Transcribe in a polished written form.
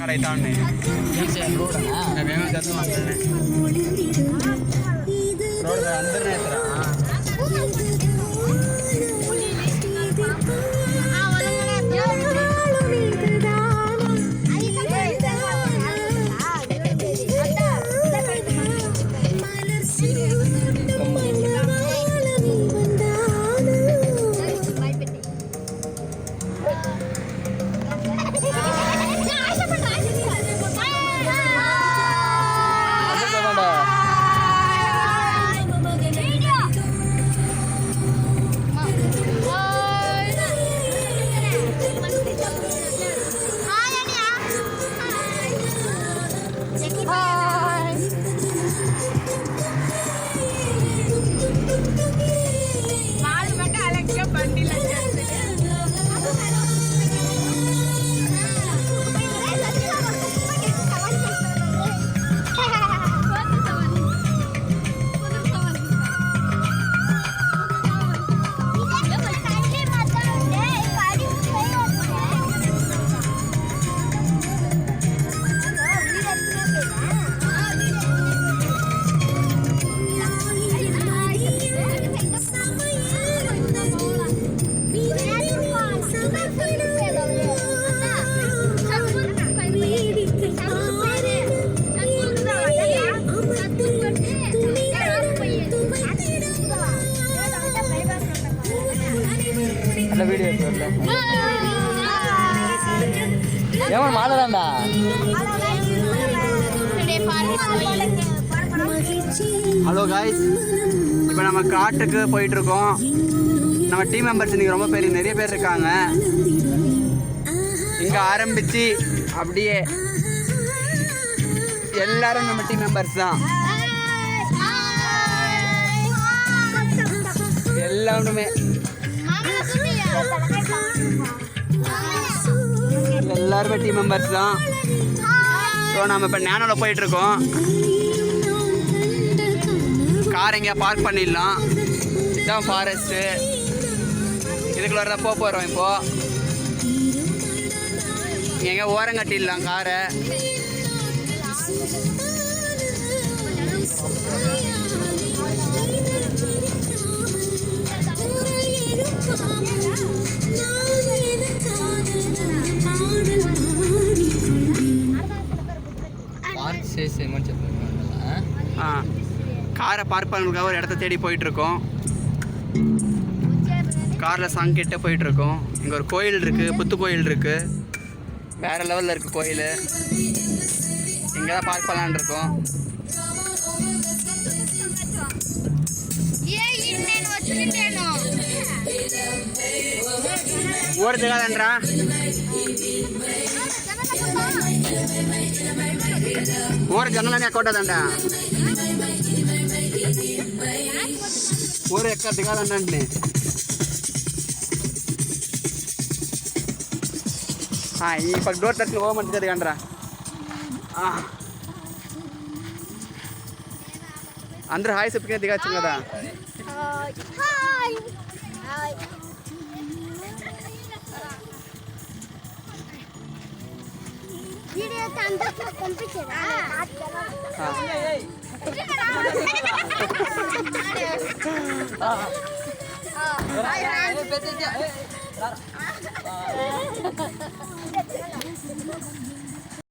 ಕಡೈತಾವಣ್ಣೆ road ನಾವೇನೋ ಜೊತೆ ಮಾಡ್ತಾನೆ ರೋಡ್ ಅಂದರನೇ ಹತ್ರ ஏன் மாலதாண்டா ஹலோ காய்ஸ், இப்போ நம்ம காட்டுக்கு போயிட்டுருக்கோம். நம்ம டீம் மெம்பர்ஸ் இன்றைக்கி ரொம்ப பேர் நிறைய பேர் இருக்காங்க. இங்கே ஆரம்பித்து அப்படியே எல்லாரும் நம்ம டீம் மெம்பர்ஸ் தான். எல்லாருமே எல்லாருமே டீம் மெம்பர்ஸ் தான். ஸோ நம்ம இப்போ நேனோவில் போயிட்டுருக்கோம். கார் எங்கேயா பார்க் பண்ணிடலாம். இதுதான் ஃபாரஸ்ட்டு. இதுக்குள்ள தான் போக போகிறோம். இப்போது எங்கே ஓரம் கட்டிடலாம் காரை. காரை பார்க் பண்ணுறதுக்காக ஒரு இடத்த தேடி போயிட்டுருக்கோம். காரில் சாங் கேட்டே போயிட்டுருக்கோம். இங்கே ஒரு கோயில் இருக்குது, புத்து கோயில் இருக்குது. வேறு லெவலில் இருக்குது கோயில். இங்கே தான் பார்க் பண்ணலான் இருக்கோம். ஓடுறதுக்காதன்றா ஓர ஜன்னலనే కొట్టదండా ఓర ఎక్క దిగాలంటే ఈ పక్క డోర్ తట్టి పోమంటే దిగండ్రా. అందరూ హాయ్ చెప్పుకునే దిగచ్చు కదా.